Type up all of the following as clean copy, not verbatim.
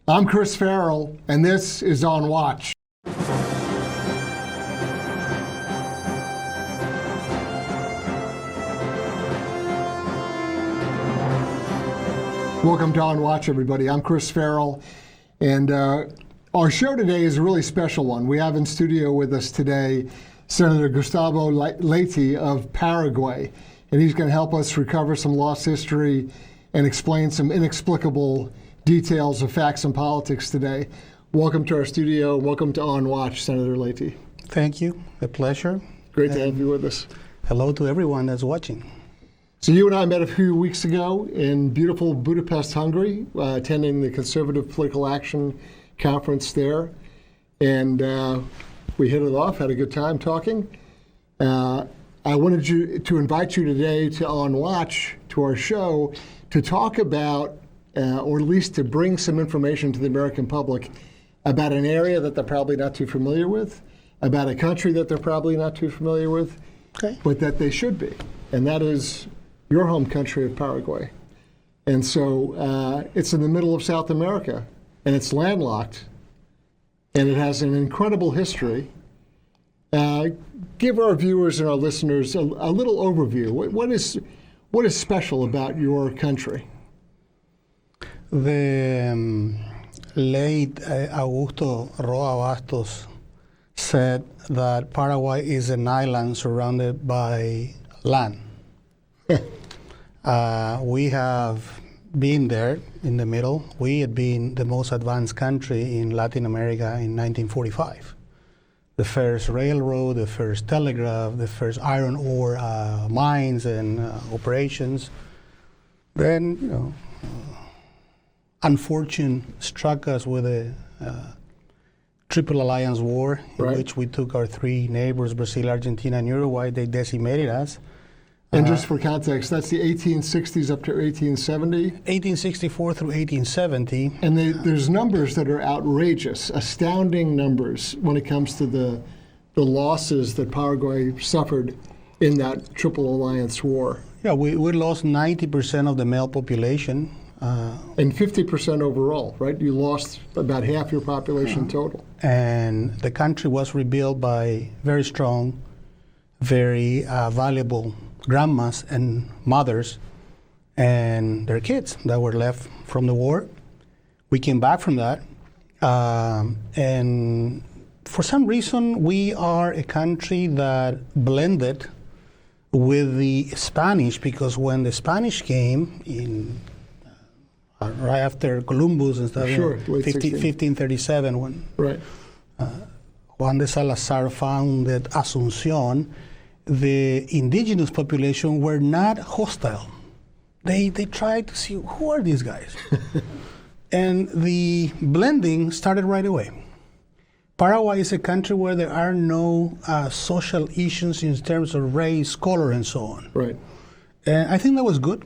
I'm Chris Farrell, and this is On Watch. Welcome to On Watch, everybody. I'm Chris Farrell, and our show today is a really special one. We have in studio with us today Senator Gustavo Leite of Paraguay, and he's going to help us recover some lost history and explain some inexplicable details of facts and politics today. Welcome to our studio. Welcome to On Watch, Senator Leite. Thank you. A pleasure. Great to have you with us. Hello to everyone that's watching. So you and I met a few weeks ago in beautiful Budapest, Hungary, attending the Conservative Political Action Conference there. And we hit it off, had a good time talking. I wanted to invite you today to On Watch, to our show, to talk about, or at least to bring some information to the American public about an area that they're probably not too familiar with, about a country that they're probably not too familiar with, but that they should be. And that is your home country of Paraguay. And so it's in the middle of South America, and it's landlocked, and it has an incredible history. Give our viewers and our listeners a little overview. What is special about your country? The late Augusto Roa Bastos said that Paraguay is an island surrounded by land. We have been there in the middle. We had been the most advanced country in Latin America in 1945. The first railroad, the first telegraph, the first iron ore mines and operations. Then, unfortune struck us with a Triple Alliance War, in which we took our three neighbors, Brazil, Argentina, and Uruguay. They decimated us. And just for context, that's the 1860s up to 1870? 1864 through 1870. And there's numbers that are outrageous, astounding numbers when it comes to the losses that Paraguay suffered in that Triple Alliance War. Yeah, we lost 90% of the male population. And 50% overall, right? You lost about half your population total. And the country was rebuilt by very strong, very valuable grandmas and mothers and their kids that were left from the war. We came back from that. And for some reason, we are a country that blended with the Spanish, because when the Spanish came in right after Columbus and stuff, 1537, when Juan de Salazar founded Asunción, the indigenous population were not hostile. They tried to see, who are these guys? And the blending started right away. Paraguay is a country where there are no social issues in terms of race, color, and so on. Right. And I think that was good.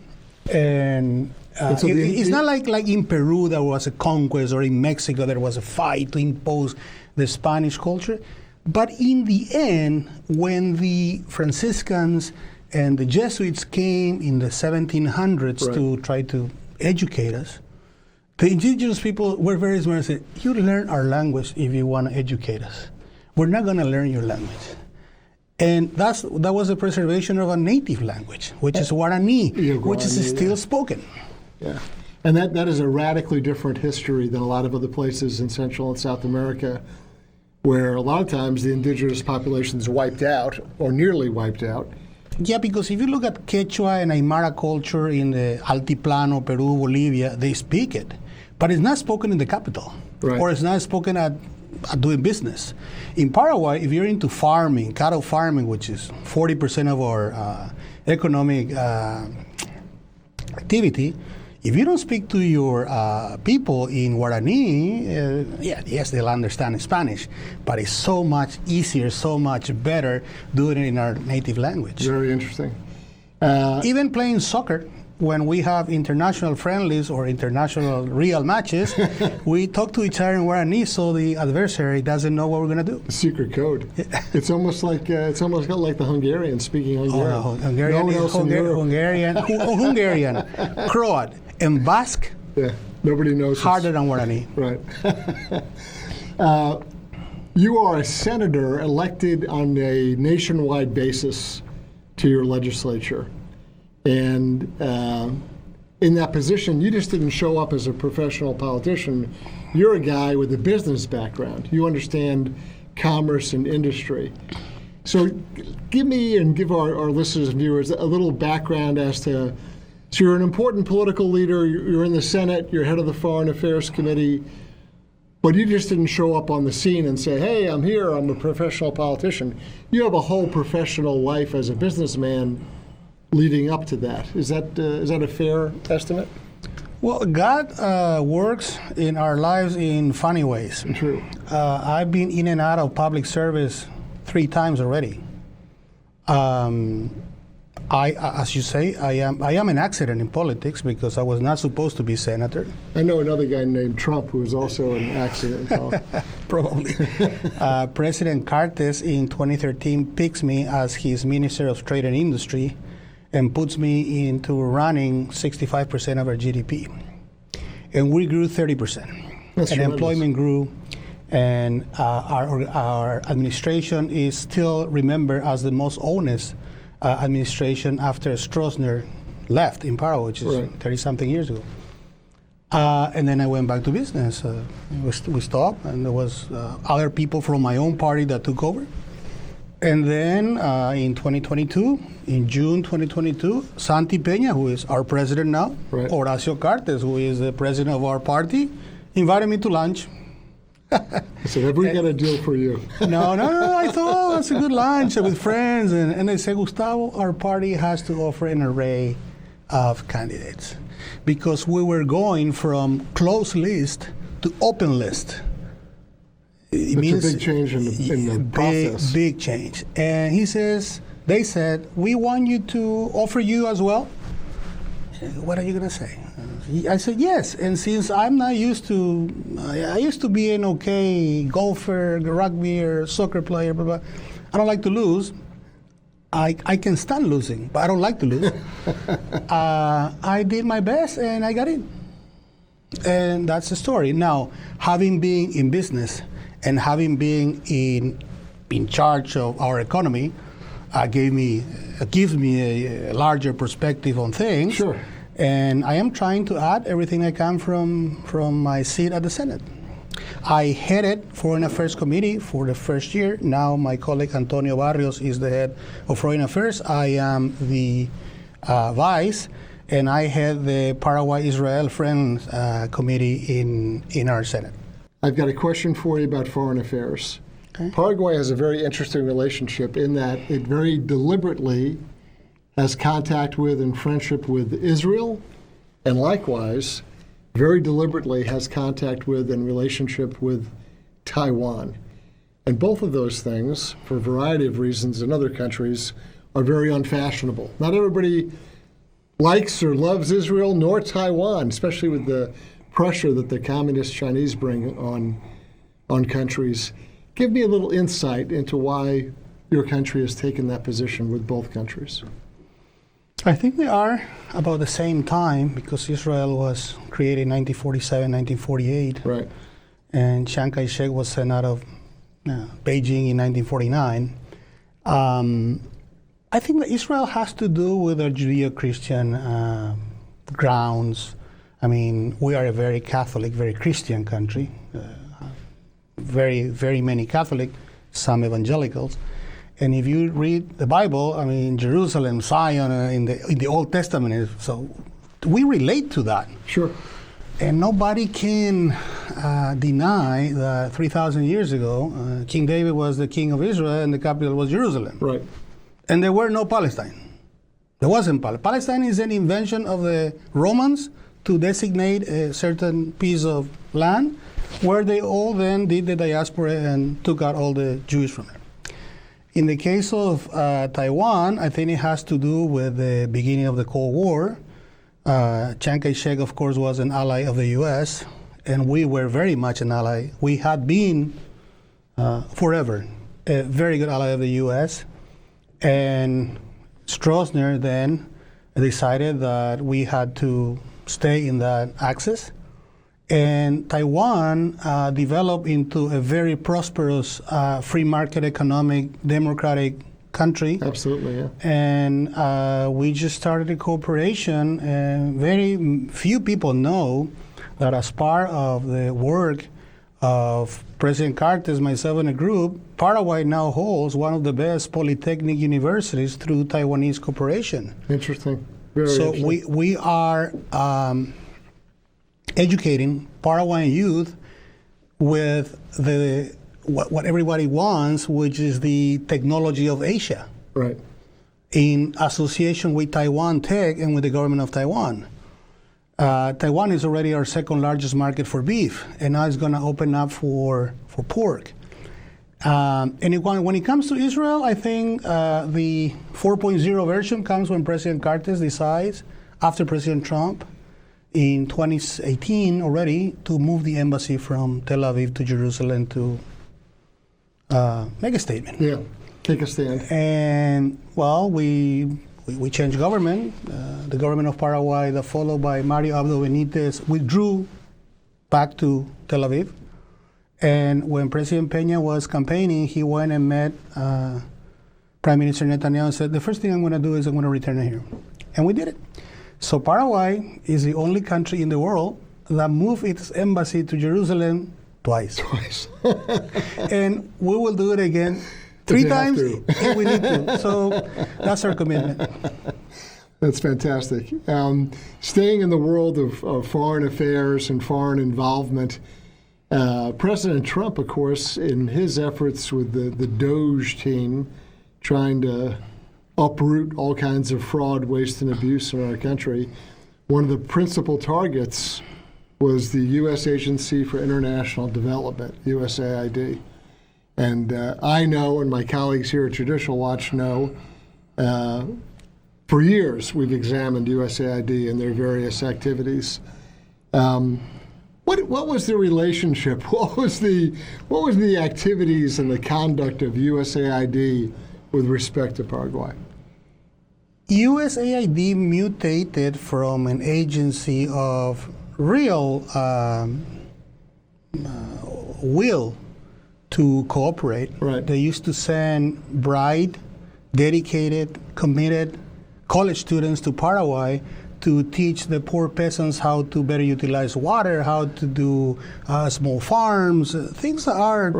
And so it's not like in Peru there was a conquest, or in Mexico there was a fight to impose the Spanish culture. But in the end, when the Franciscans and the Jesuits came in the 1700s to try to educate us, the indigenous people were very smart and said, you learn our language if you want to educate us. We're not going to learn your language. And that was the preservation of a native language, which is Guarani, which is still spoken. Yeah. And that is a radically different history than a lot of other places in Central and South America, where a lot of times the indigenous population is wiped out, or nearly wiped out. Yeah, because if you look at Quechua and Aymara culture in the Altiplano, Peru, Bolivia, they speak it. But it's not spoken in the capital, or it's not spoken at doing business. In Paraguay, if you're into farming, cattle farming, which is 40% of our economic activity, if you don't speak to your people in Guarani, yes, they'll understand Spanish, but it's so much easier, so much better doing it in our native language. Very interesting. Even playing soccer, when we have international friendlies or international real matches, we talk to each other in Guarani so the adversary doesn't know what we're going to do. Secret code. It's almost like the Hungarians speaking Hungarian. Oh, Hungarian, Hungarian, Croat, and Basque. Nobody knows. Harder than Guarani. Right. You are a senator elected on a nationwide basis to your legislature. And in that position, you just didn't show up as a professional politician. You're a guy with a business background. You understand commerce and industry. So give me and give our listeners and viewers a little background as to, so you're an important political leader, you're in the Senate, you're head of the Foreign Affairs Committee, but you just didn't show up on the scene and say, hey, I'm here, I'm a professional politician. You have a whole professional life as a businessman leading up to that. Is that a fair estimate? Well, God works in our lives in funny ways. True. I've been in and out of public service 3 times already. As you say, I am an accident in politics because I was not supposed to be senator. I know another guy named Trump who was also an accident. Probably. President Cartes in 2013 picks me as his Minister of Trade and Industry and puts me into running 65% of our GDP. And we grew 30%. That's and tremendous. Employment grew. And our administration is still remembered as the most honest administration after Stroessner left in Paraguay, which is Right. 30-something years ago. And then I went back to business. We stopped, and there was other people from my own party that took over. And then in 2022, in June 2022, Santi Peña, who is our president now, Right. Horacio Cartes, who is the president of our party, invited me to lunch. I said, have we got a deal for you? No. I thought, oh, that's a good lunch with friends. And they said, Gustavo, our party has to offer an array of candidates because we were going from closed list to open list. It It's a big change in the process. Big change. And they said, we want you to offer you as well. What are you going to say? I said, yes. And since I'm not used to, I used to be an okay golfer, rugby, or soccer player, blah, blah. I don't like to lose. I can stand losing, but I don't like to lose. I did my best and I got in. And that's the story. Now, having been in business and having been in charge of our economy, gives me a larger perspective on things. Sure. And I am trying to add everything I can from my seat at the Senate. I headed Foreign Affairs Committee for the first year. Now my colleague Antonio Barrios is the head of Foreign Affairs. I am the vice, and I head the Paraguay-Israel Friends Committee in our Senate. I've got a question for you about foreign affairs. Okay. Paraguay has a very interesting relationship in that it very deliberately has contact with and friendship with Israel, and likewise, very deliberately has contact with and relationship with Taiwan. And both of those things, for a variety of reasons in other countries, are very unfashionable. Not everybody likes or loves Israel nor Taiwan, especially with the pressure that the communist Chinese bring on countries. Give me a little insight into why your country has taken that position with both countries. I think they are about the same time because Israel was created in 1947, 1948. Right. And Chiang Kai-shek was sent out of Beijing in 1949. I think that Israel has to do with our Judeo-Christian grounds. I mean, we are a very Catholic, very Christian country. Very, very many Catholic, some evangelicals. And if you read the Bible, I mean, Jerusalem, Zion, in the Old Testament, so we relate to that. Sure. And nobody can deny that 3,000 years ago, King David was the king of Israel and the capital was Jerusalem. Right. And there were no Palestine. There wasn't Palestine. Palestine is an invention of the Romans to designate a certain piece of land where they all then did the diaspora and took out all the Jews from it. In the case of Taiwan, I think it has to do with the beginning of the Cold War. Chiang Kai-shek, of course, was an ally of the U.S., and we were very much an ally. We had been forever a very good ally of the U.S., and Stroessner then decided that we had to stay in that axis, And Taiwan developed into a very prosperous free market economic democratic country. Absolutely, yeah. And we just started a cooperation, and very few people know that as part of the work of President Cartes, myself, and a group, Paraguay now holds one of the best polytechnic universities through Taiwanese cooperation. Interesting. Very So interesting. we are educating Paraguayan youth with what everybody wants, which is the technology of Asia, Right. in association with Taiwan Tech and with the government of Taiwan. Taiwan is already our second largest market for beef, and now it's going to open up for pork. When it comes to Israel, I think the 4.0 version comes when President Cartes decides, after President Trump, in 2018 already, to move the embassy from Tel Aviv to Jerusalem to make a statement. Yeah. Take a stand. And, well, we changed government. The government of Paraguay, that followed by Mario Abdo Benitez, withdrew back to Tel Aviv. And when President Peña was campaigning, he went and met Prime Minister Netanyahu and said, the first thing I'm going to do is I'm going to return here. And we did it. So Paraguay is the only country in the world that moved its embassy to Jerusalem twice. And we will do it again 3 times if we need to. So that's our commitment. That's fantastic. Staying in the world of foreign affairs and foreign involvement, President Trump, of course, in his efforts with the Doge team, trying to uproot all kinds of fraud, waste, and abuse in our country, one of the principal targets was the U.S. Agency for International Development, USAID. And I know, and my colleagues here at Judicial Watch know, for years we've examined USAID and their various activities. What was the relationship? What was the activities and the conduct of USAID with respect to Paraguay? USAID mutated from an agency of real will to cooperate. Right. They used to send bright, dedicated, committed college students to Paraguay to teach the poor peasants how to better utilize water, how to do small farms, things that are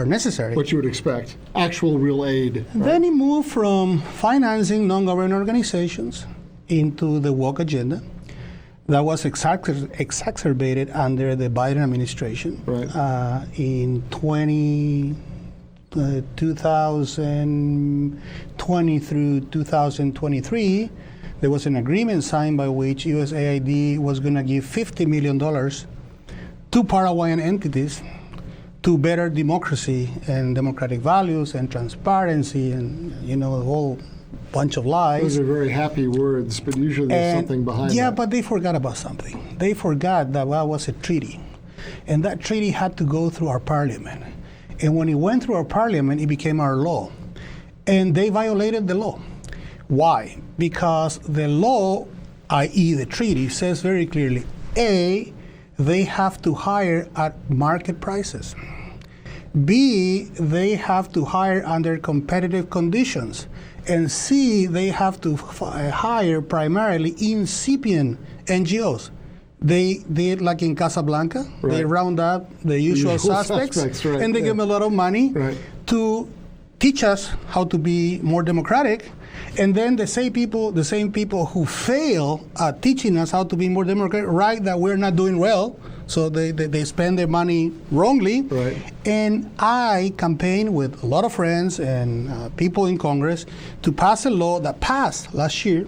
necessary. What you would expect, actual real aid. Right? Then he moved from financing non-government organizations into the woke agenda that was exacerbated under the Biden administration. Right. In 2020 through 2023, there was an agreement signed by which USAID was going to give $50 million to Paraguayan entities to better democracy and democratic values and transparency and, a whole bunch of lies. Those are very happy words, but usually there's something behind Yeah, that. but they forgot about something. They forgot that was a treaty. And that treaty had to go through our parliament. And when it went through our parliament, it became our law. And they violated the law. Why? Because the law, i.e. the treaty, says very clearly, A, they have to hire at market prices. B, they have to hire under competitive conditions. And C, they have to hire primarily incipient NGOs. They did like in Casablanca. Right. They round up the usual suspects right, and they give them a lot of money to teach us how to be more democratic. And then the same people who fail at teaching us how to be more democratic, right, that we're not doing well, so they spend their money wrongly. Right. And I campaigned with a lot of friends and people in Congress to pass a law that passed last year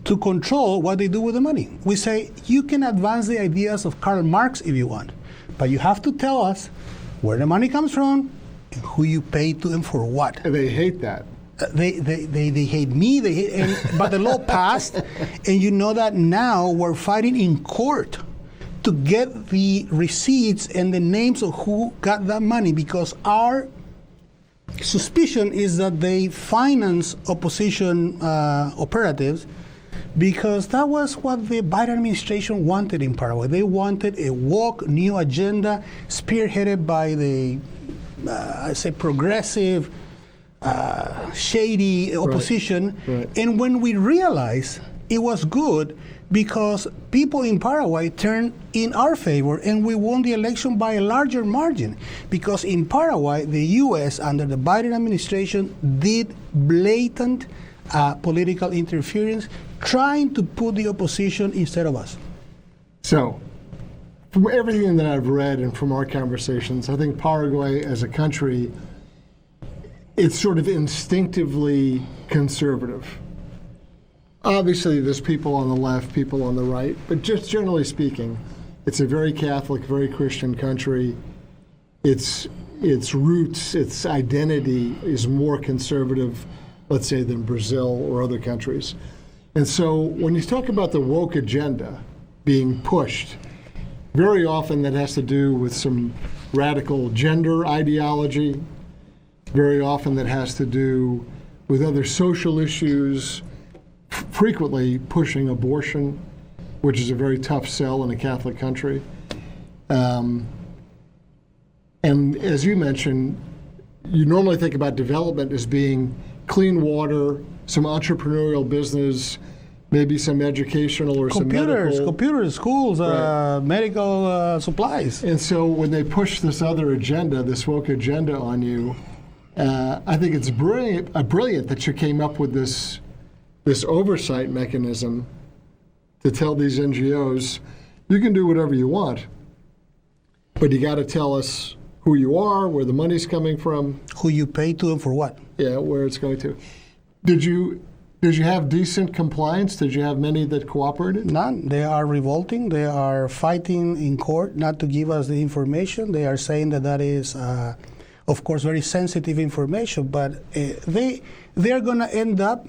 to control what they do with the money. We say, you can advance the ideas of Karl Marx if you want, but you have to tell us where the money comes from and who you pay to and for what. And they hate that. They hate me, but the law passed, and you know that now we're fighting in court to get the receipts and the names of who got that money, because our suspicion is that they finance opposition operatives because that was what the Biden administration wanted in Paraguay. They wanted a woke new agenda spearheaded by the, I say, progressive, shady opposition. Right. And when we realized it was good, because people in Paraguay turned in our favor and we won the election by a larger margin. Because in Paraguay, the U.S. under the Biden administration did blatant political interference, trying to put the opposition instead of us. So, from everything that I've read and from our conversations, I think Paraguay as a country, it's sort of instinctively conservative. Obviously, there's people on the left, people on the right, but just generally speaking, it's a very Catholic, very Christian country. Its roots, its identity is more conservative, let's say, than Brazil or other countries. And so when you talk about the woke agenda being pushed, very often that has to do with some radical gender ideology. Very often that has to do with other social issues, frequently pushing abortion, which is a very tough sell in a Catholic country. And as you mentioned, you normally think about development as being clean water, some entrepreneurial business, maybe some educational or some medical. Computers, schools, Right. medical supplies. And so when they push this other agenda, this woke agenda on you, I think it's brilliant that you came up with this oversight mechanism to tell these NGOs, you can do whatever you want, but you got to tell us who you are, where the money's coming from. Who you pay to and for what? Yeah, where it's going to. Did you have decent compliance? Did you have many that cooperated? None. They are revolting. They are fighting in court not to give us the information. They are saying that is, of course, very sensitive information, but they're going to end up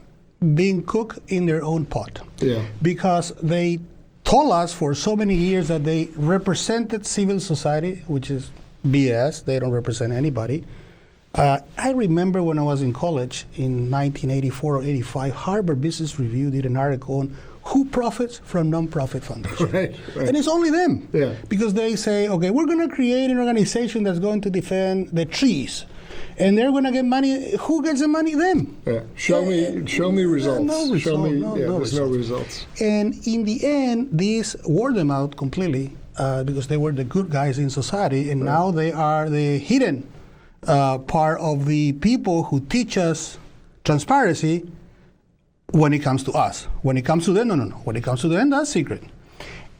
being cooked in their own pot. Yeah. Because they told us for so many years that they represented civil society, which is BS. They don't represent anybody. I remember when I was in college in 1984 or 85, Harvard Business Review did an article on who profits from nonprofit foundations. Right. And it's only them. Yeah. Because they say, okay, we're going to create an organization that's going to defend the trees. And they're going to get money. Who gets the money? Them. Yeah. Show me results. No Show me. results. There's no results. And in the end, these wore them out completely because they were the good guys in society, and now they are the hidden part of the people who teach us transparency when it comes to us. When it comes to them, no. When it comes to them, that's secret.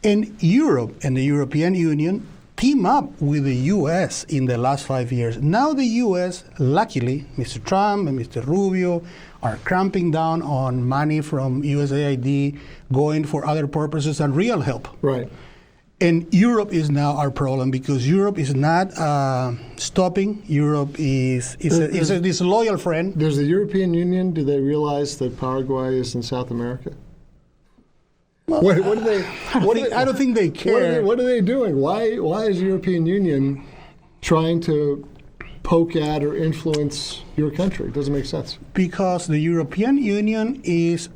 And Europe and the European Union team up with the U.S. in the last 5 years. Now the U.S., luckily, Mr. Trump and Mr. Rubio are clamping down on money from USAID going for other purposes and real help. Right. And Europe is now our problem because Europe is not stopping. Europe is a disloyal friend. Does the European Union, do they realize that Paraguay is in South America? Well, What do they? I don't think they care. What are they doing? Why is the European Union trying to poke at or influence your country? It doesn't make sense. Because the European Union is,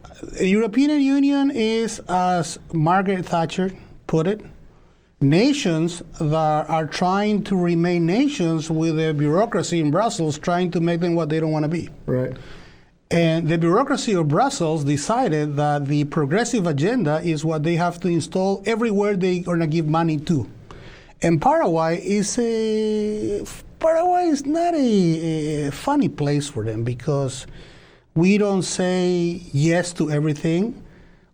as Margaret Thatcher put it, nations that are trying to remain nations with a bureaucracy in Brussels trying to make them what they don't want to be. Right. And the bureaucracy of Brussels decided that the progressive agenda is what they have to install everywhere they're going to give money to. And Paraguay is not a funny place for them because we don't say yes to everything,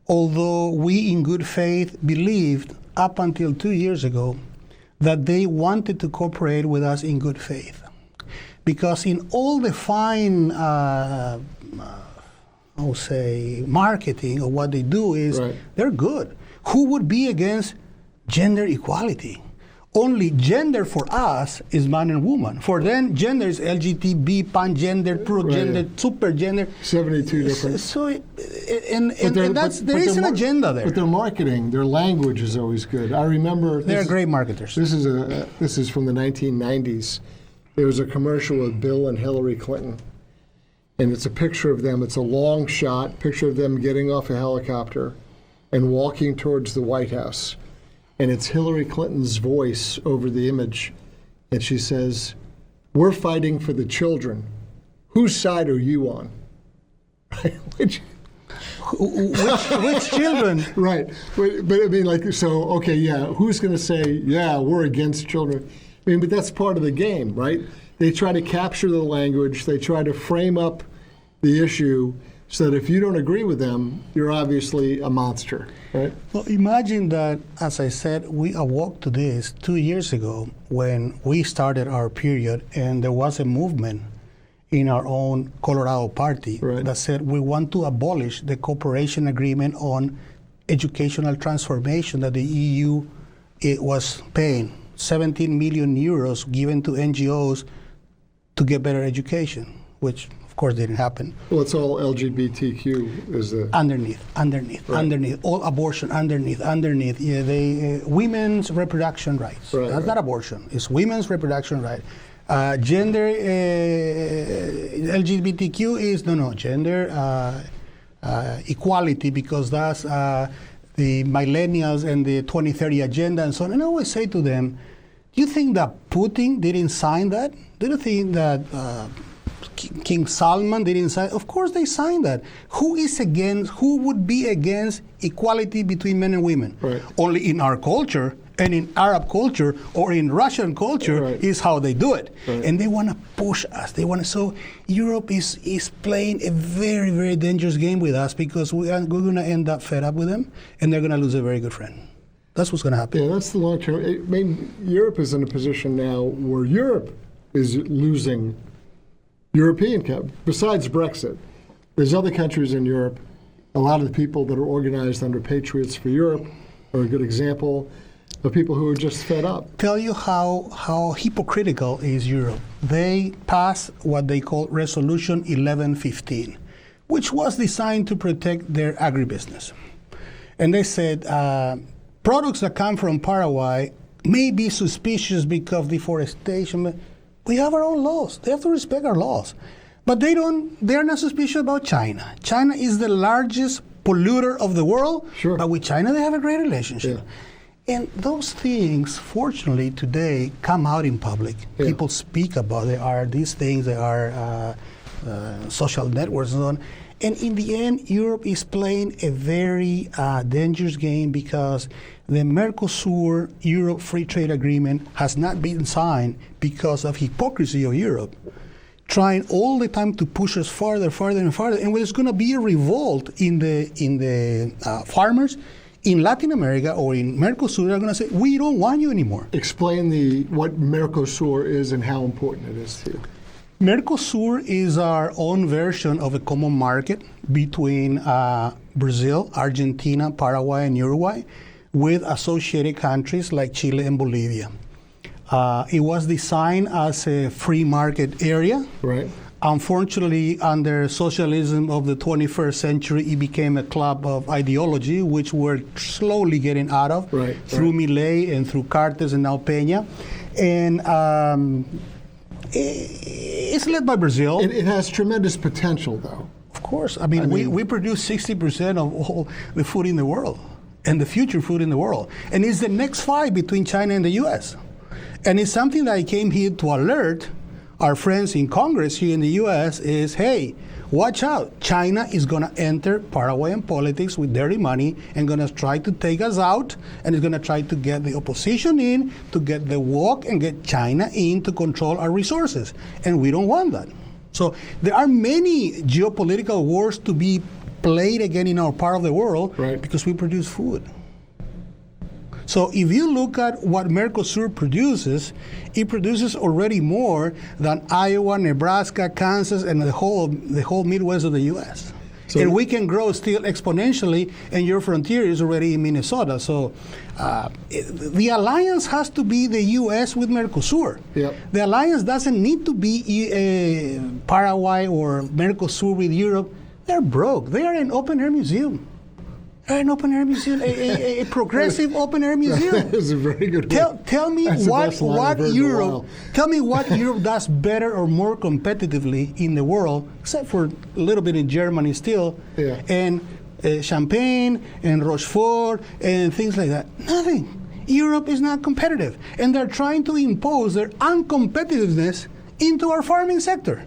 although we in good faith believed up until 2 years ago that they wanted to cooperate with us in good faith. Because in all the fine, marketing of what they do is they're good. Who would be against gender equality? Only gender for us is man and woman. For them, gender is LGTB, pangender, progender, supergender. 72 different. So, there is an agenda there. But their marketing, their language is always good. I remember they're great marketers. This is from the 1990s. There was a commercial with Bill and Hillary Clinton, and it's a picture of them. It's a long shot, picture of them getting off a helicopter and walking towards the White House. And it's Hillary Clinton's voice over the image. And she says, "We're fighting for the children. Whose side are you on?" Which children? Right. But I mean, like, so, okay, yeah, who's going to say, yeah, we're against children? I mean, but that's part of the game, right? They try to capture the language. They try to frame up the issue so that if you don't agree with them, you're obviously a monster, right? Well, imagine that, as I said, we awoke to this 2 years ago when we started our period, and there was a movement in our own Colorado party that said we want to abolish the cooperation agreement on educational transformation that the EU was paying 17 million euros given to NGOs to get better education, which of course didn't happen. Well, it's all LGBTQ is the underneath, all abortion underneath. Yeah, women's reproduction rights. That's not abortion. It's women's reproduction right. Gender LGBTQ is gender equality, because that's the millennials and the 2030 agenda and so on. And I always say to them, do you think that Putin didn't sign that? Do you think that King Salman didn't sign? Of course they signed that. Who would be against equality between men and women? Right. Only in our culture and in Arab culture or in Russian culture is how they do it. And they want to push us. So Europe is playing a very, very dangerous game with us, because we're going to end up fed up with them, and they're going to lose a very good friend. That's what's going to happen. Yeah, that's the long term. I mean, Europe is in a position now where Europe is losing European, besides Brexit. There's other countries in Europe. A lot of the people that are organized under Patriots for Europe are a good example of people who are just fed up. Tell you how hypocritical is Europe. They passed what they call Resolution 1115, which was designed to protect their agribusiness. And they said products that come from Paraguay may be suspicious because of deforestation. We have our own laws. They have to respect our laws. But they're not suspicious about China. China is the largest polluter of the world, but with China they have a great relationship. Yeah. And those things, fortunately, today come out in public. Yeah. People speak about it. Are these things that are social networks and so on. And in the end, Europe is playing a very dangerous game, because the Mercosur Europe Free Trade Agreement has not been signed because of hypocrisy of Europe, trying all the time to push us farther and farther. And there's going to be a revolt in the farmers in Latin America or in Mercosur. They're going to say, we don't want you anymore. Explain what Mercosur is and how important it is to you. Mercosur is our own version of a common market between Brazil, Argentina, Paraguay, and Uruguay, with associated countries like Chile and Bolivia. It was designed as a free market area. Right. Unfortunately, under socialism of the 21st century, it became a club of ideology, which we're slowly getting out of through Milei and through Cartes and now Peña. And it's led by Brazil. It has tremendous potential, though. Of course. I mean, we produce 60% of all the food in the world and the future food in the world. And it's the next fight between China and the U.S. And it's something that I came here to alert our friends in Congress here in the U.S. is, hey, watch out. China is going to enter Paraguayan politics with dirty money and going to try to take us out, and is going to try to get the opposition in, to get the woke and get China in to control our resources. And we don't want that. So there are many geopolitical wars to be played again in our part of the world because we produce food. So if you look at what Mercosur produces, it produces already more than Iowa, Nebraska, Kansas, and the whole Midwest of the U.S. So, and we can grow still exponentially, and your frontier is already in Minnesota. So the alliance has to be the U.S. with Mercosur. Yep. The alliance doesn't need to be Paraguay or Mercosur with Europe. They're broke. They are an open-air museum. An open-air museum, a progressive open-air museum. That is a very good one. Tell me That's the best line I've heard in a Europe. while. Tell me what Europe does better or more competitively in the world, except for a little bit in Germany still, Yeah. and Champagne and Rochefort and things like that. Nothing. Europe is not competitive, and they're trying to impose their uncompetitiveness into our farming sector.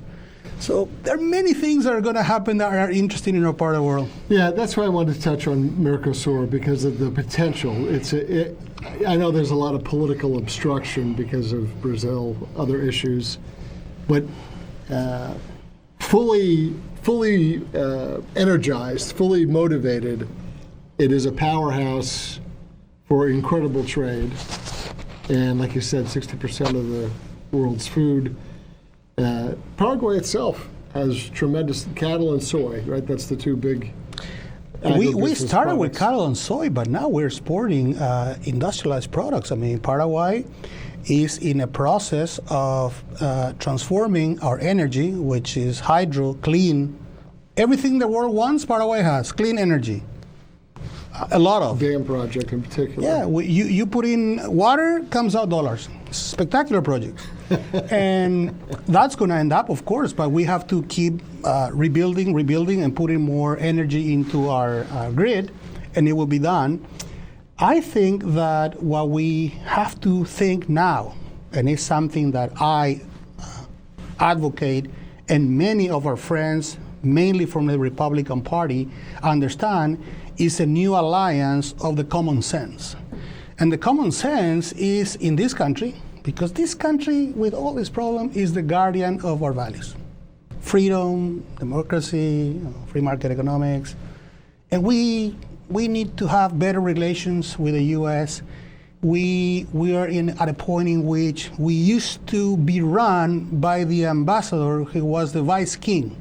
So there are many things that are going to happen that are interesting in our part of the world. Yeah, that's why I wanted to touch on Mercosur, because of the potential. I know there's a lot of political obstruction because of Brazil, other issues, but fully energized, fully motivated, it is a powerhouse for incredible trade. And like you said, 60% of the world's food. Paraguay itself has tremendous cattle and soy, right? That's the two big We agribusiness started with products. cattle and soy, but now we're exporting industrialized products. I mean, Paraguay is in a process of transforming our energy, which is hydro, clean. Everything the world wants, Paraguay has, clean energy. A lot of. Dam project in particular. Yeah, you put in water, comes out dollars. Spectacular project. And that's going to end up, of course, but we have to keep rebuilding and putting more energy into our grid, and it will be done. I think that what we have to think now, and it's something that I advocate, and many of our friends, mainly from the Republican Party, understand, is a new alliance of the common sense. And the common sense is in this country, because this country, with all this problem, is the guardian of our values. Freedom, democracy, free market economics. And we need to have better relations with the U.S. We are at a point in which we used to be run by the ambassador who was the vice king.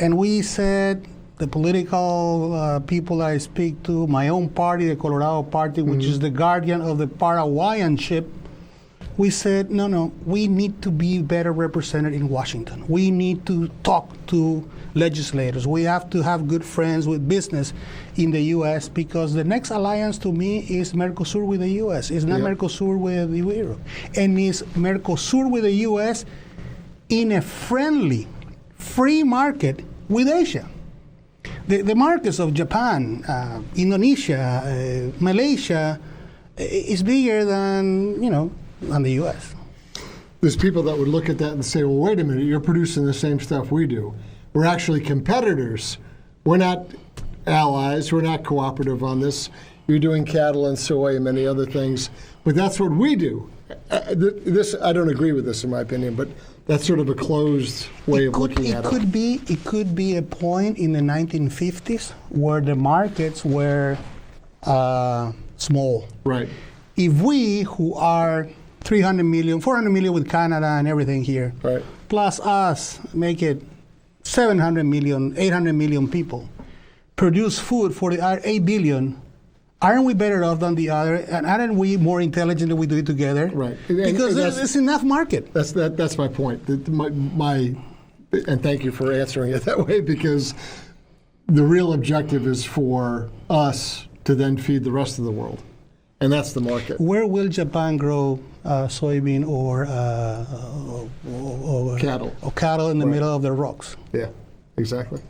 And we said, the political people I speak to, my own party, the Colorado Party, which is the guardian of the Paraguayan ship, we said, no, we need to be better represented in Washington. We need to talk to legislators. We have to have good friends with business in the U.S. because the next alliance to me is Mercosur with the U.S. It's not Mercosur with Europe. And it's Mercosur with the U.S. in a friendly, free market with Asia. The markets of Japan, Indonesia, Malaysia is bigger than, than the U.S. There's people that would look at that and say, well, wait a minute, you're producing the same stuff we do. We're actually competitors. We're not allies. We're not cooperative on this. You're doing cattle and soy and many other things, but that's what we do. I don't agree with this, in my opinion, but that's sort of a closed way of looking at it. It could be a point in the 1950s where the markets were small. Right. If we, who are 300 million, 400 million with Canada and everything here, Right. plus us, make it 700 million, 800 million people, produce food for the 8 billion, aren't we better off than the other? And aren't we more intelligent if we do it together? Right. Because there's enough market. That's my point. And thank you for answering it that way, because the real objective is for us to then feed the rest of the world. And that's the market. Where will Japan grow soybean or Cattle. Or cattle in the middle of the rocks? Yeah, exactly.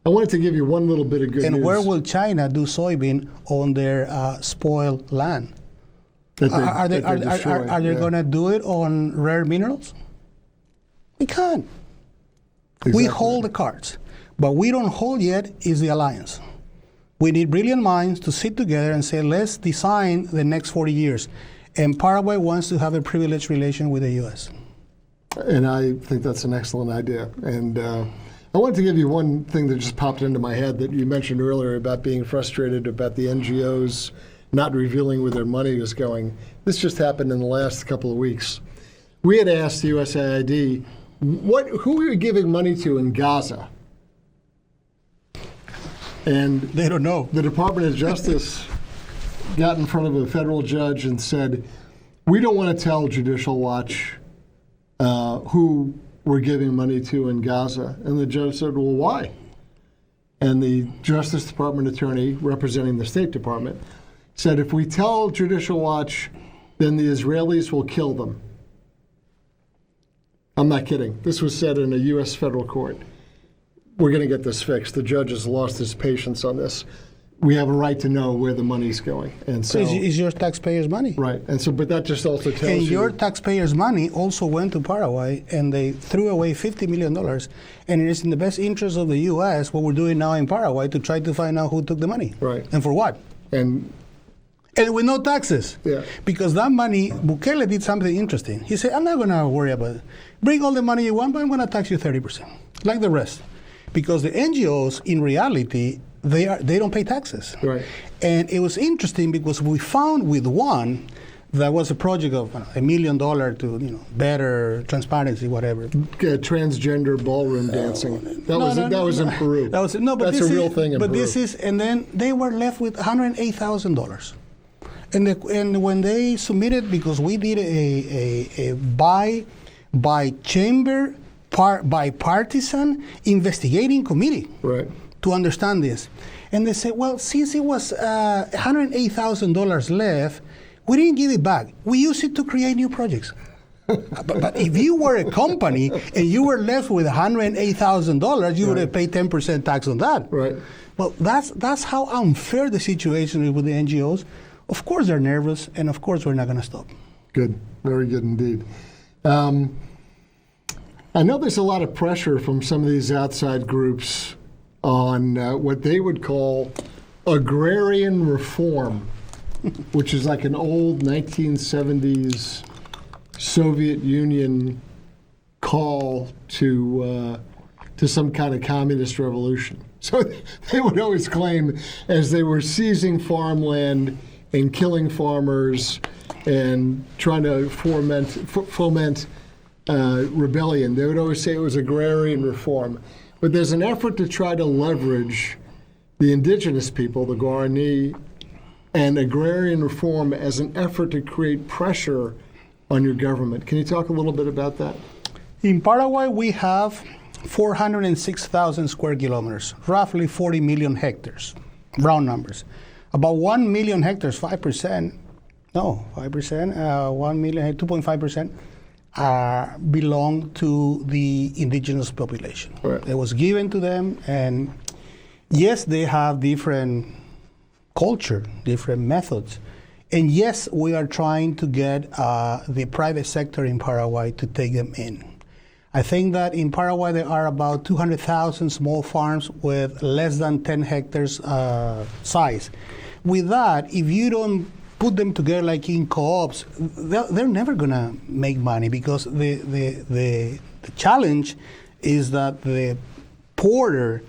I wanted to give you one little bit of good news. And where will China do soybean on their spoiled land? Are they going to do it on rare minerals? We can't. Exactly. We hold the cards. But we don't hold yet is the alliance. We need brilliant minds to sit together and say, let's design the next 40 years. And Paraguay wants to have a privileged relation with the U.S. And I think that's an excellent idea. And I wanted to give you one thing that just popped into my head that you mentioned earlier about being frustrated about the NGOs not revealing where their money is going. This just happened in the last couple of weeks. We had asked the USAID, who are you giving money to in Gaza? And They don't know. the Department of Justice got in front of a federal judge and said, we don't want to tell Judicial Watch who we're giving money to in Gaza. And the judge said, well, why? and the Justice Department attorney representing the State Department said, if we tell Judicial Watch, then the Israelis will kill them. I'm not kidding. This was said in a U.S. federal court. We're going to get this fixed. The judge has lost his patience on this. We have a right to know where the money's going. And so it's your taxpayers' money. Right. And so, but that just also tells you. And your taxpayers' money also went to Paraguay, and they threw away $50 million. And it is in the best interest of the U.S. what we're doing now in Paraguay to try to find out who took the money. Right. And for what. And with no taxes. Yeah. Because that money, Bukele did something interesting. He said, I'm not going to worry about it. Bring all the money you want, but I'm going to tax you 30%, like the rest. Because the NGOs, in reality, they don't pay taxes. Right. And it was interesting because we found with one that was a project of $1 million to better transparency, whatever. Transgender ballroom dancing. That was in Peru. But that's a real thing in Peru. But and then they were left with $108,000. And when they submitted, because we did a by chamber, bipartisan investigating committee. Right. To understand this. And they say, well, since it was $108,000 left, we didn't give it back. We used it to create new projects. but if you were a company and you were left with $108,000, you would have paid 10% tax on that. Right. Well, that's how unfair the situation is with the NGOs. Of course they're nervous, and of course we're not going to stop. Good. Very good indeed. I know there's a lot of pressure from some of these outside groups on what they would call agrarian reform, which is like an old 1970s Soviet Union call to some kind of communist revolution. So they would always claim, as they were seizing farmland and killing farmers and trying to foment rebellion, they would always say it was agrarian reform. But there's an effort to try to leverage the indigenous people, the Guarani, and agrarian reform as an effort to create pressure on your government. Can you talk a little bit about that? In Paraguay, we have 406,000 square kilometers, roughly 40 million hectares, round numbers. About 1 million hectares, 5%, 2.5%, belong to the indigenous population. Right. It was given to them, and yes, they have different culture, different methods. And yes, we are trying to get the private sector in Paraguay to take them in. I think that in Paraguay there are about 200,000 small farms with less than 10 hectares size. With that, if you don't put them together like in co-ops, they're never going to make money, because the challenge is that the poorer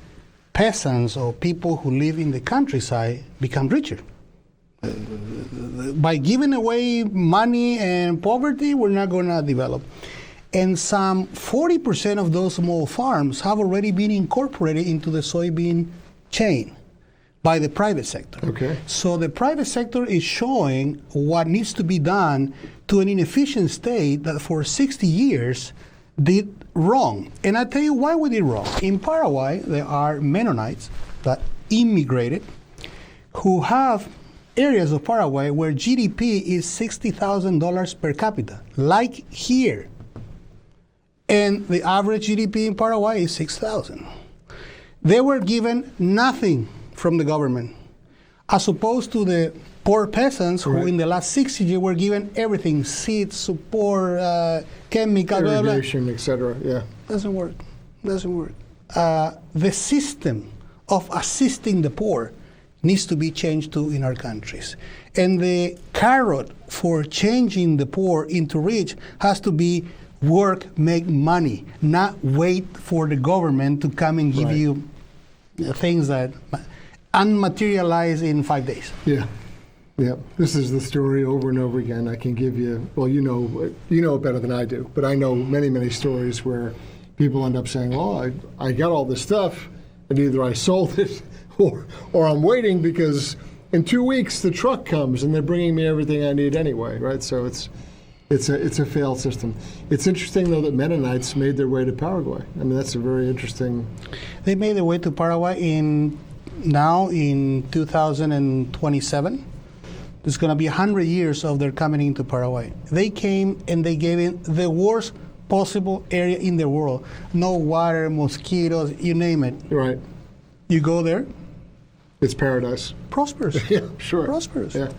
peasants or people who live in the countryside become richer. By giving away money and poverty, we're not going to develop. And some 40% of those small farms have already been incorporated into the soybean chain by the private sector. Okay. So the private sector is showing what needs to be done to an inefficient state that for 60 years did wrong. And I tell you why we did wrong. In Paraguay, there are Mennonites that immigrated who have areas of Paraguay where GDP is $60,000 per capita, like here. And the average GDP in Paraguay is 6,000. They were given nothing from the government, as opposed to the poor peasants who in the last 60 years were given everything: seeds, support, chemical, irrigation, etc. Yeah. Doesn't work. The system of assisting the poor needs to be changed too in our countries. And the carrot for changing the poor into rich has to be work, make money, not wait for the government to come and give you things that unmaterialize in 5 days. Yeah. This is the story over and over again. I can give you, well, you know it better than I do, but I know many, many stories where people end up saying, well, I got all this stuff, and either I sold it or I'm waiting because in 2 weeks the truck comes and they're bringing me everything I need anyway, right? So it's It's a failed system. It's interesting, though, that Mennonites made their way to Paraguay. I mean, that's a very interesting... They made their way to Paraguay in 2027. There's going to be 100 years of their coming into Paraguay. They came and they gave it the worst possible area in the world. No water, mosquitoes, you name it. Right. You go there, it's paradise. prosperous. Yeah, sure. Prosperous. Yeah.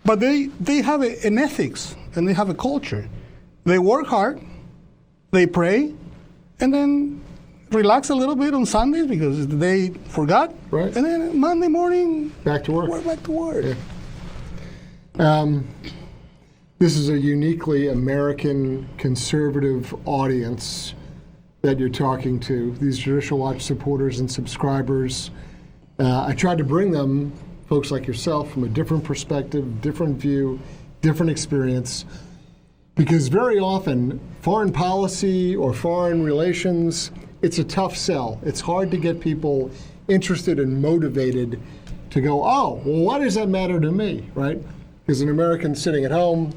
But they have an ethics and they have a culture. They work hard, they pray, and then relax a little bit on Sundays because they forgot. Right. And then Monday morning, Back to work. we're back to work. Yeah. This is a uniquely American conservative audience that you're talking to, these Judicial Watch supporters and subscribers. I tried to bring them, folks like yourself, from a different perspective, different view, different experience, because very often foreign policy or foreign relations, it's a tough sell. It's hard to get people interested and motivated to go, oh, well, why does that matter to me, right? Because an American sitting at home,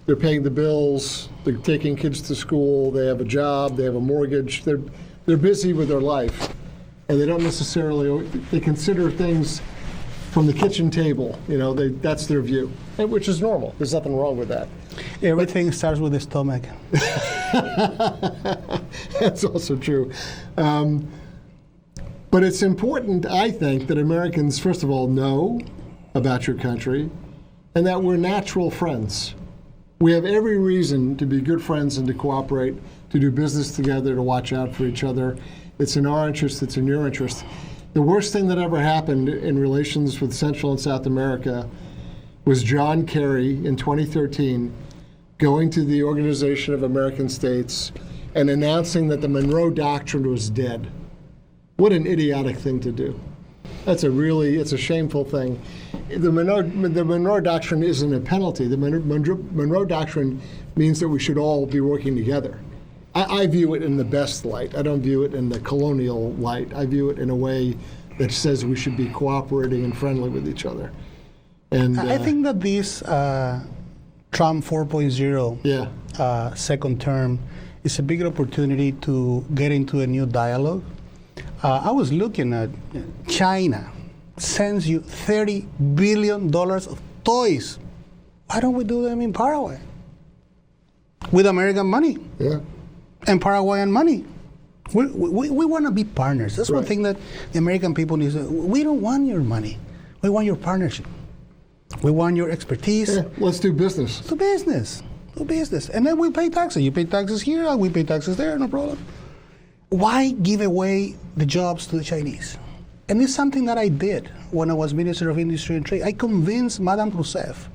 they're paying the bills, they're taking kids to school, they have a job, they have a mortgage, they're busy with their life, and they don't necessarily, they consider things from the kitchen table, that's their view, which is normal. There's nothing wrong with that. Everything starts with the stomach. That's also true. But it's important, I think, that Americans, first of all, know about your country and that we're natural friends. We have every reason to be good friends and to cooperate, to do business together, to watch out for each other. It's in our interest, it's in your interest. The worst thing that ever happened in relations with Central and South America was John Kerry in 2013 going to the Organization of American States and announcing that the Monroe Doctrine was dead. What an idiotic thing to do. It's a shameful thing. The Monroe Doctrine isn't a penalty. The Monroe Doctrine means that we should all be working together. I view it in the best light. I don't view it in the colonial light. I view it in a way that says we should be cooperating and friendly with each other. And I think that this Trump 4.0 second term is a big opportunity to get into a new dialogue. I was looking at China sends you $30 billion of toys. Why don't we do them in Paraguay? With American money. Yeah. And Paraguayan money. We want to be partners. That's one thing that the American people need to. We don't want your money. We want your partnership. We want your expertise. Yeah, let's do business. Do business. Do business. And then we pay taxes. You pay taxes here, we pay taxes there, no problem. Why give away the jobs to the Chinese? And it's something that I did when I was Minister of Industry and Trade. I convinced Madame Rousseff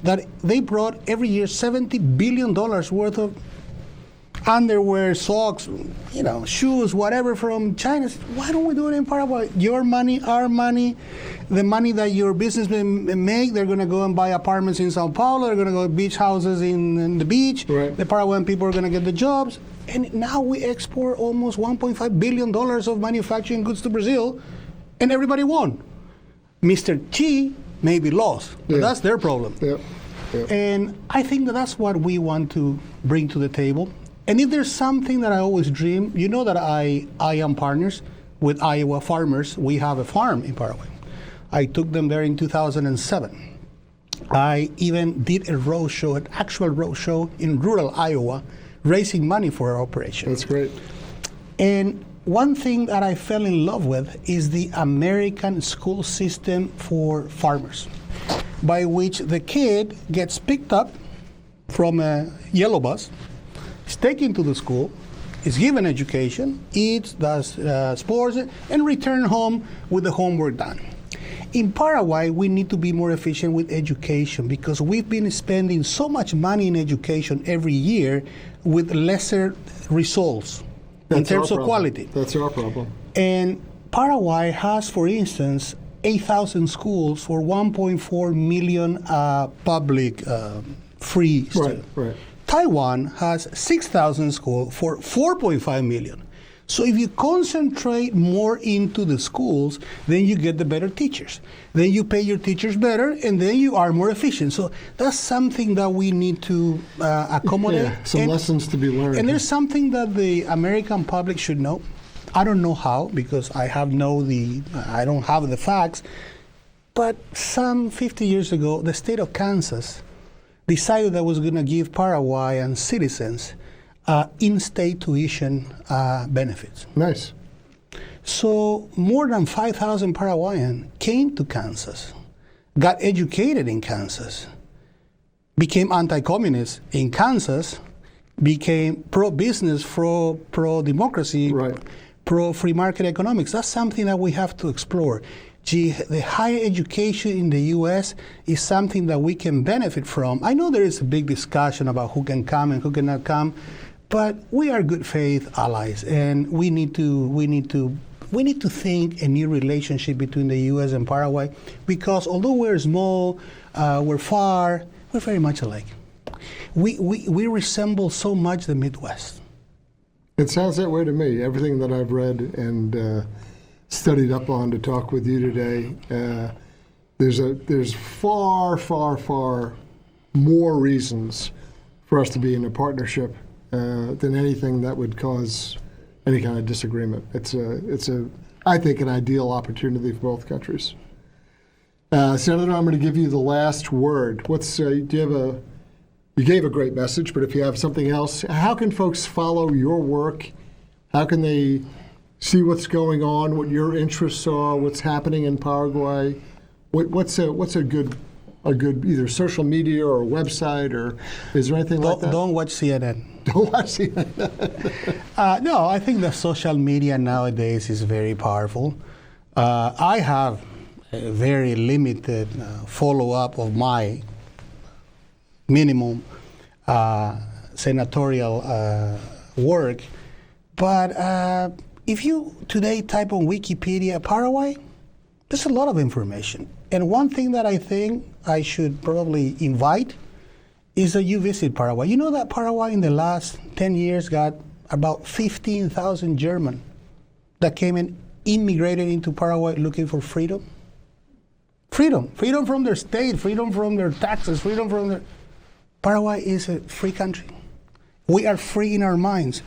that they brought every year $70 billion worth of underwear, socks, shoes, whatever from China. Why don't we do it in Paraguay? Your money, our money, the money that your businessmen make, they're going to go and buy apartments in Sao Paulo, they're going to go to beach houses in the beach. Right. The Paraguayan people are going to get the jobs. And now we export almost $1.5 billion of manufacturing goods to Brazil, and everybody won. Mr. Xi may be lost, but that's their problem. Yeah. Yeah. And I think that's what we want to bring to the table. And if there's something that I always dream, you know that I am partners with Iowa farmers. We have a farm in Paraguay. I took them there in 2007. I even did a roadshow, an actual roadshow in rural Iowa, raising money for our operation. That's great. And one thing that I fell in love with is the American school system for farmers, by which the kid gets picked up from a yellow bus, is taken to the school, is given education, eats, does sports, and return home with the homework done. In Paraguay, we need to be more efficient with education because we've been spending so much money in education every year with lesser results in terms of quality. That's our problem. And Paraguay has, for instance, 8,000 schools for 1.4 million public free students. Right. Taiwan has 6,000 schools for 4.5 million. So if you concentrate more into the schools, then you get the better teachers. Then you pay your teachers better, and then you are more efficient. So that's something that we need to accommodate. Yeah, some lessons to be learned. And there's something that the American public should know. I don't know how, because I don't have the facts. But some 50 years ago, the state of Kansas decided that was going to give Paraguayan citizens in-state tuition benefits. Nice. So more than 5,000 Paraguayan came to Kansas, got educated in Kansas, became anti-communist in Kansas, became pro-business, pro-democracy, right. pro-free market economics. That's something that we have to explore. The higher education in the U.S. is something that we can benefit from. I know there is a big discussion about who can come and who cannot come, but we are good faith allies, and we need to think a new relationship between the U.S. and Paraguay, because although we're small, we're far, we're very much alike. We resemble so much the Midwest. It sounds that way to me. Everything that I've read and studied up on to talk with you today, there's far, far, far more reasons for us to be in a partnership than anything that would cause any kind of disagreement. It's I think, an ideal opportunity for both countries. Senator, I'm going to give you the last word. You gave a great message, but if you have something else, how can folks follow your work? How can they see what's going on, what your interests are, what's happening in Paraguay? What's a good either social media or a website, or is there anything like that? Don't watch CNN. Don't watch CNN. No, I think the social media nowadays is very powerful. I have a very limited follow-up of my minimum senatorial work, but if you today type on Wikipedia Paraguay, there's a lot of information. And one thing that I think I should probably invite is that you visit Paraguay. You know that Paraguay in the last 10 years got about 15,000 German that came and immigrated into Paraguay looking for freedom? Freedom from their state, freedom from their taxes, freedom from their... Paraguay is a free country. We are free in our minds.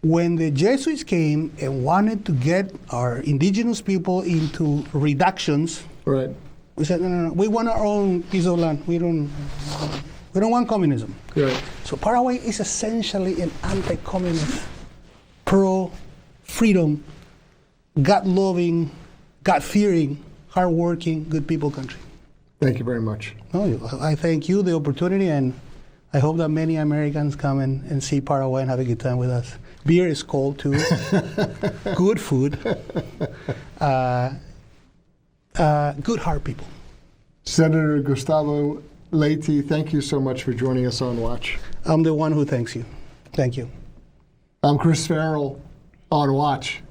When the Jesuits came and wanted to get our indigenous people into reductions, Right. we said, no, we want our own piece of land. We don't want communism. Right. So Paraguay is essentially an anti-communist, pro-freedom, God-loving, God-fearing, hard-working, good people country. Thank you very much. No, I thank you the opportunity, and I hope that many Americans come and see Paraguay and have a good time with us. Beer is cold too. Good food. Good heart people. Senator Gustavo Leite, thank you so much for joining us on Watch. I'm the one who thanks you. Thank you. I'm Chris Farrell on Watch.